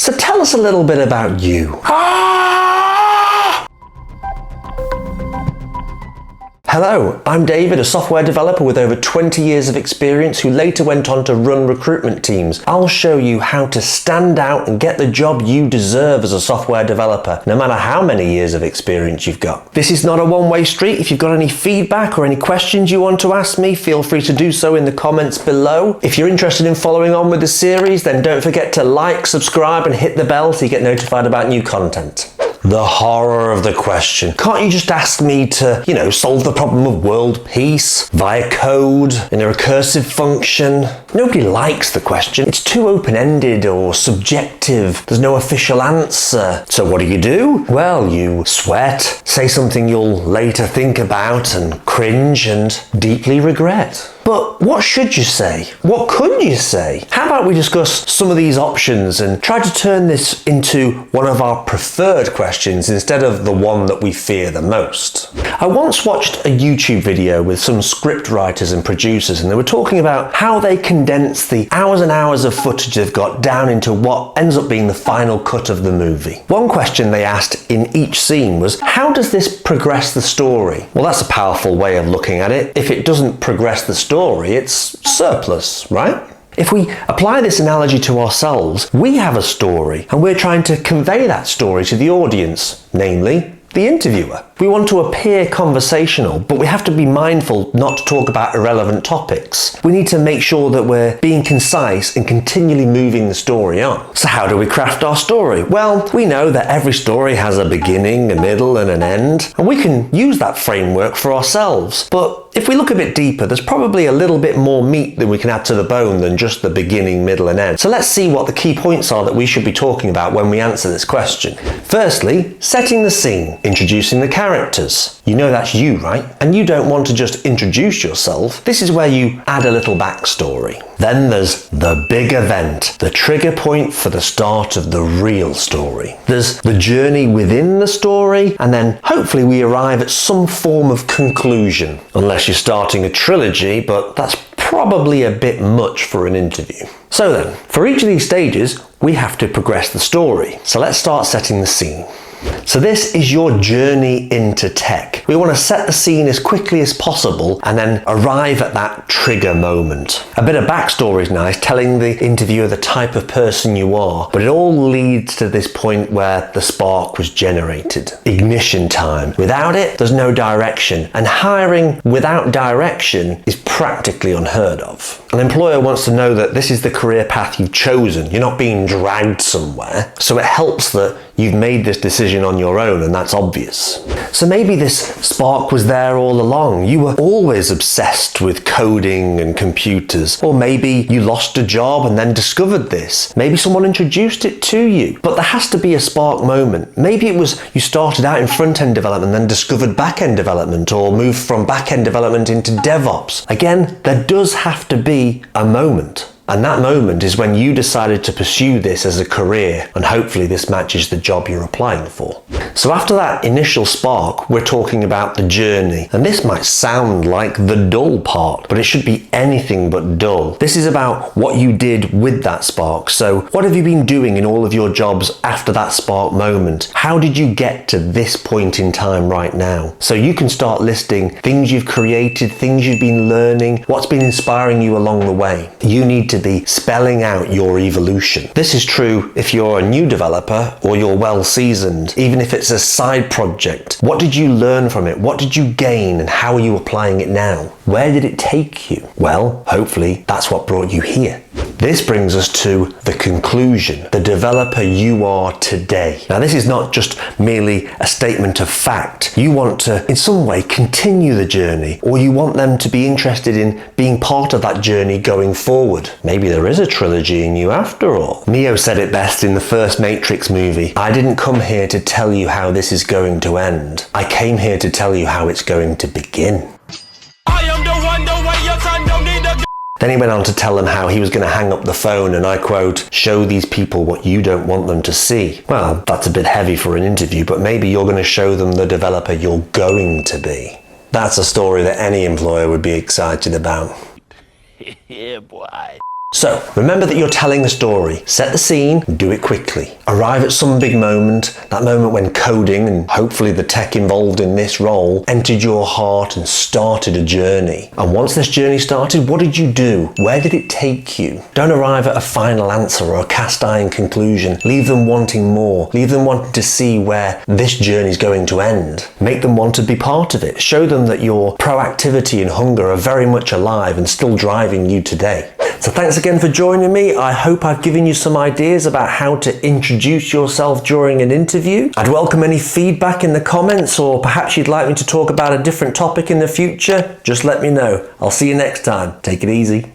So tell us a little bit about you. Hello, I'm David, a software developer with over 20 years of experience who later went on to run recruitment teams. I'll show you how to stand out and get the job you deserve as a software developer, no matter how many years of experience you've got. This is not a one-way street. If you've got any feedback or any questions you want to ask me, feel free to do so in the comments below. If you're interested in following on with the series, then don't forget to like, subscribe, and hit the bell so you get notified about new content. The horror of the question. Can't you just ask me to, solve the problem of world peace via code in a recursive function? Nobody likes the question. It's too open-ended or subjective. There's no official answer. So what do? Well, you sweat, say something you'll later think about and cringe and deeply regret. But what should you say? What could you say? How about we discuss some of these options and try to turn this into one of our preferred questions instead of the one that we fear the most? I once watched a YouTube video with some script writers and producers, and they were talking about how they condense the hours and hours of footage they've got down into what ends up being the final cut of the movie. One question they asked in each scene was, how does this progress the story? Well, that's a powerful way of looking at it. If it doesn't progress the story, it's surplus, right? If we apply this analogy to ourselves, we have a story and we're trying to convey that story to the audience, namely the interviewer. We want to appear conversational, but we have to be mindful not to talk about irrelevant topics. We need to make sure that we're being concise and continually moving the story on. So how do we craft our story? Well, we know that every story has a beginning, a middle, and an end, and we can use that framework for ourselves. But if we look a bit deeper, there's probably a little bit more meat that we can add to the bone than just the beginning, middle, and end. So let's see what the key points are that we should be talking about when we answer this question. Firstly, setting the scene, introducing the characters. You know that's you, right? And you don't want to just introduce yourself. This is where you add a little backstory. Then there's the big event, the trigger point for the start of the real story. There's the journey within the story, and then hopefully we arrive at some form of conclusion. Unless you're starting a trilogy, but that's probably a bit much for an interview. So then, for each of these stages, we have to progress the story. So let's start setting the scene. So this is your journey into tech. We want to set the scene as quickly as possible and then arrive at that trigger moment. A bit of backstory is nice, telling the interviewer the type of person you are, but it all leads to this point where the spark was generated. Ignition time. Without it, there's no direction, and hiring without direction is practically unheard of. An employer wants to know that this is the career path you've chosen. You're not being dragged somewhere. So it helps that you've made this decision on your own, and that's obvious. So maybe this spark was there all along. You were always obsessed with coding and computers. Or maybe you lost a job and then discovered this. Maybe someone introduced it to you. But there has to be a spark moment. Maybe it was you started out in front-end development and then discovered back-end development, or moved from back-end development into DevOps. Again, there does have to be a moment. And that moment is when you decided to pursue this as a career, and hopefully this matches the job you're applying for. So after that initial spark, we're talking about the journey. And this might sound like the dull part, but it should be anything but dull. This is about what you did with that spark. So what have you been doing in all of your jobs after that spark moment? How did you get to this point in time right now? So you can start listing things you've created, things you've been learning, what's been inspiring you along the way. You need to be spelling out your evolution. This is true if you're a new developer or you're well seasoned, even if it's a side project. What did you learn from it? What did you gain, and how are you applying it now? Where did it take you? Well, hopefully that's what brought you here. This brings us to the conclusion, the developer you are today. Now, this is not just merely a statement of fact. You want to, in some way, continue the journey, or you want them to be interested in being part of that journey going forward. Maybe there is a trilogy in you after all. Neo said it best in the first Matrix movie. I didn't come here to tell you how this is going to end. I came here to tell you how it's going to begin. I am the one, the way your son don't need a... Then he went on to tell them how he was going to hang up the phone and, I quote, show these people what you don't want them to see. Well, that's a bit heavy for an interview, but maybe you're going to show them the developer you're going to be. That's a story that any employer would be excited about. Yeah, boy. So, remember that you're telling a story. Set the scene, do it quickly. Arrive at some big moment, that moment when coding and hopefully the tech involved in this role entered your heart and started a journey. And once this journey started, what did you do? Where did it take you? Don't arrive at a final answer or a cast iron conclusion. Leave them wanting more. Leave them wanting to see where this journey is going to end. Make them want to be part of it. Show them that your proactivity and hunger are very much alive and still driving you today. So thanks again for joining me. I hope I've given you some ideas about how to introduce yourself during an interview. I'd welcome any feedback in the comments, or perhaps you'd like me to talk about a different topic in the future. Just let me know. I'll see you next time. Take it easy.